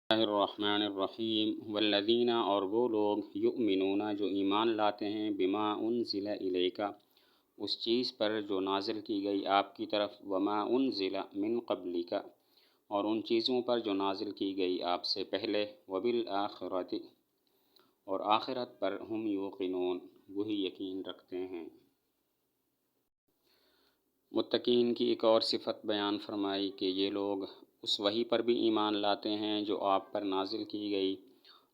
اللہ الرحمن الرحیم والذین اور وہ لوگ یؤمنون جو ایمان لاتے ہیں بما انزل الیک اس چیز پر جو نازل کی گئی آپ کی طرف، وما انزل من قبلک اور ان چیزوں پر جو نازل کی گئی آپ سے پہلے، وبالآخرۃ اور آخرت پر، ہم یوقنون وہی یقین رکھتے ہیں۔ متقین کی ایک اور صفت بیان فرمائی کہ یہ لوگ اس وحی پر بھی ایمان لاتے ہیں جو آپ پر نازل کی گئی،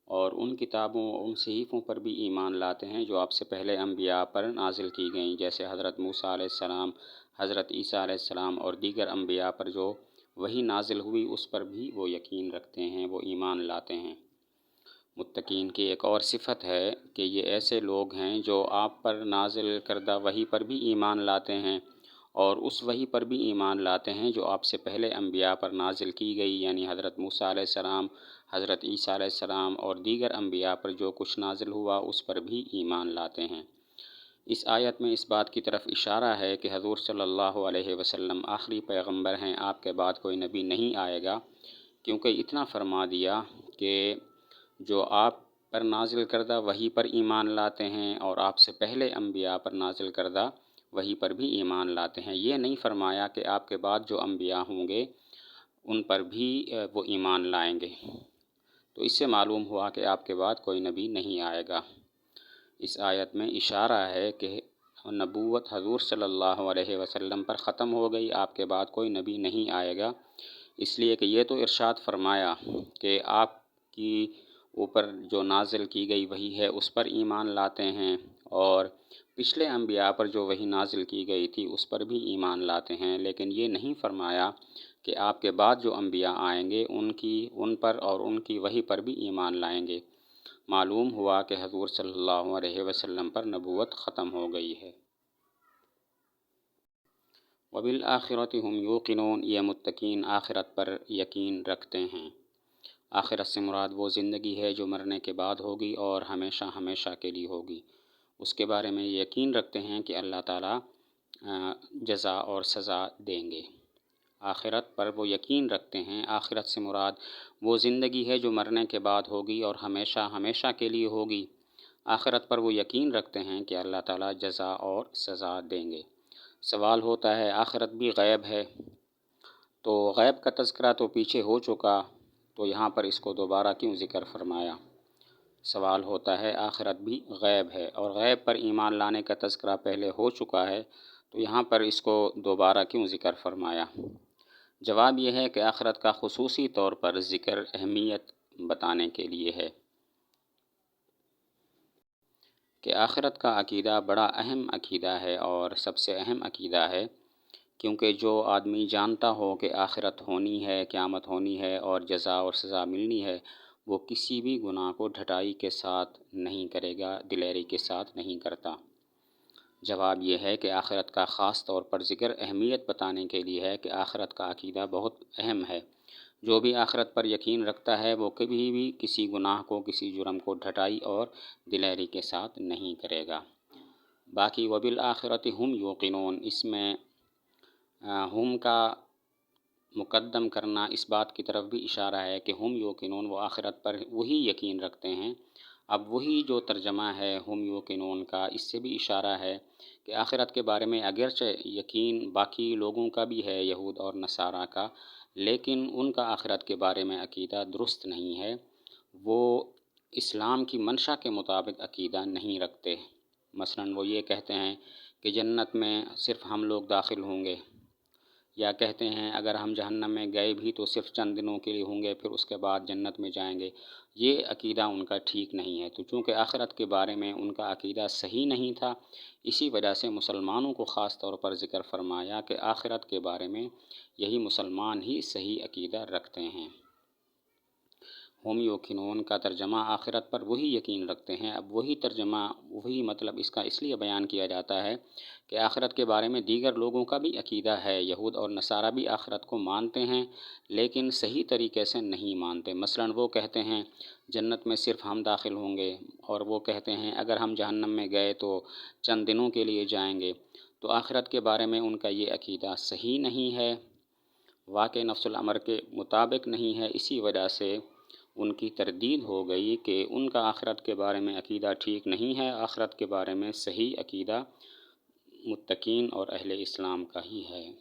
اور ان کتابوں اور ان صحیفوں پر بھی ایمان لاتے ہیں جو آپ سے پہلے انبیاء پر نازل کی گئیں، جیسے حضرت موسیٰ علیہ السلام، حضرت عیسیٰ علیہ السلام اور دیگر انبیاء پر جو وحی نازل ہوئی اس پر بھی وہ یقین رکھتے ہیں، وہ ایمان لاتے ہیں۔ متقین کی ایک اور صفت ہے کہ یہ ایسے لوگ ہیں جو آپ پر نازل کردہ وحی پر بھی ایمان لاتے ہیں اور اس وحی پر بھی ایمان لاتے ہیں جو آپ سے پہلے انبیاء پر نازل کی گئی، یعنی حضرت موسیٰ علیہ السلام، حضرت عیسیٰ علیہ السلام اور دیگر انبیاء پر جو کچھ نازل ہوا اس پر بھی ایمان لاتے ہیں۔ اس آیت میں اس بات کی طرف اشارہ ہے کہ حضور صلی اللہ علیہ وسلم آخری پیغمبر ہیں، آپ کے بعد کوئی نبی نہیں آئے گا، کیونکہ اتنا فرما دیا کہ جو آپ پر نازل کردہ وحی پر ایمان لاتے ہیں اور آپ سے پہلے انبیاء پر نازل کردہ وحی پر بھی ایمان لاتے ہیں۔ یہ نہیں فرمایا کہ آپ کے بعد جو انبیاء ہوں گے ان پر بھی وہ ایمان لائیں گے، تو اس سے معلوم ہوا کہ آپ کے بعد کوئی نبی نہیں آئے گا۔ اس آیت میں اشارہ ہے کہ نبوت حضور صلی اللہ علیہ وسلم پر ختم ہو گئی، آپ کے بعد کوئی نبی نہیں آئے گا، اس لیے کہ یہ تو ارشاد فرمایا کہ آپ کی اوپر جو نازل کی گئی وحی ہے اس پر ایمان لاتے ہیں، اور پچھلے انبیاء پر جو وحی نازل کی گئی تھی اس پر بھی ایمان لاتے ہیں، لیکن یہ نہیں فرمایا کہ آپ کے بعد جو انبیاء آئیں گے ان پر اور ان کی وحی پر بھی ایمان لائیں گے۔ معلوم ہوا کہ حضور صلی اللہ علیہ وسلم پر نبوت ختم ہو گئی ہے۔ وبالآخرۃ ہم یوقنون، یہ متقین آخرت پر یقین رکھتے ہیں۔ آخرت سے مراد وہ زندگی ہے جو مرنے کے بعد ہوگی اور ہمیشہ ہمیشہ کے لیے ہوگی، اس کے بارے میں یقین رکھتے ہیں کہ اللہ تعالیٰ جزا اور سزا دیں گے۔ آخرت پر وہ یقین رکھتے ہیں، آخرت سے مراد وہ زندگی ہے جو مرنے کے بعد ہوگی اور ہمیشہ ہمیشہ کے لیے ہوگی۔ آخرت پر وہ یقین رکھتے ہیں کہ اللہ تعالیٰ جزا اور سزا دیں گے۔ سوال ہوتا ہے آخرت بھی غیب ہے، تو غیب کا تذکرہ تو پیچھے ہو چکا، تو یہاں پر اس کو دوبارہ کیوں ذکر فرمایا؟ سوال ہوتا ہے آخرت بھی غیب ہے اور غیب پر ایمان لانے کا تذکرہ پہلے ہو چکا ہے، تو یہاں پر اس کو دوبارہ کیوں ذکر فرمایا؟ جواب یہ ہے کہ آخرت کا خصوصی طور پر ذکر اہمیت بتانے کے لیے ہے کہ آخرت کا عقیدہ بڑا اہم عقیدہ ہے اور سب سے اہم عقیدہ ہے، کیونکہ جو آدمی جانتا ہو کہ آخرت ہونی ہے، قیامت ہونی ہے اور جزا اور سزا ملنی ہے، وہ کسی بھی گناہ کو ڈھٹائی کے ساتھ نہیں کرے گا، دلیری کے ساتھ نہیں کرتا۔ جواب یہ ہے کہ آخرت کا خاص طور پر ذکر اہمیت بتانے کے لیے ہے کہ آخرت کا عقیدہ بہت اہم ہے۔ جو بھی آخرت پر یقین رکھتا ہے وہ کبھی بھی کسی گناہ کو، کسی جرم کو ڈھٹائی اور دلیری کے ساتھ نہیں کرے گا۔ باقی وبالآخرۃ ہم یوقنون، اس میں ہم کا مقدم کرنا اس بات کی طرف بھی اشارہ ہے کہ ہم یوقنون، وہ آخرت پر وہی یقین رکھتے ہیں۔ اب وہی جو ترجمہ ہے ہم یوقنون کا، اس سے بھی اشارہ ہے کہ آخرت کے بارے میں اگرچہ یقین باقی لوگوں کا بھی ہے، یہود اور نصارہ کا، لیکن ان کا آخرت کے بارے میں عقیدہ درست نہیں ہے، وہ اسلام کی منشا کے مطابق عقیدہ نہیں رکھتے۔ مثلاً وہ یہ کہتے ہیں کہ جنت میں صرف ہم لوگ داخل ہوں گے، یا کہتے ہیں اگر ہم جہنم میں گئے بھی تو صرف چند دنوں کے لیے ہوں گے، پھر اس کے بعد جنت میں جائیں گے۔ یہ عقیدہ ان کا ٹھیک نہیں ہے، تو چونکہ آخرت کے بارے میں ان کا عقیدہ صحیح نہیں تھا، اسی وجہ سے مسلمانوں کو خاص طور پر ذکر فرمایا کہ آخرت کے بارے میں یہی مسلمان ہی صحیح عقیدہ رکھتے ہیں۔ ہم یوقنون کا ترجمہ آخرت پر وہی یقین رکھتے ہیں۔ اب وہی ترجمہ، وہی مطلب اس کا اس لیے بیان کیا جاتا ہے کہ آخرت کے بارے میں دیگر لوگوں کا بھی عقیدہ ہے، یہود اور نصارہ بھی آخرت کو مانتے ہیں لیکن صحیح طریقے سے نہیں مانتے۔ مثلاً وہ کہتے ہیں جنت میں صرف ہم داخل ہوں گے، اور وہ کہتے ہیں اگر ہم جہنم میں گئے تو چند دنوں کے لیے جائیں گے، تو آخرت کے بارے میں ان کا یہ عقیدہ صحیح نہیں ہے، واقع نفس الامر کے مطابق نہیں ہے، اسی وجہ سے ان کی تردید ہو گئی کہ ان کا آخرت کے بارے میں عقیدہ ٹھیک نہیں ہے، آخرت کے بارے میں صحیح عقیدہ متقین اور اہل اسلام کا ہی ہے۔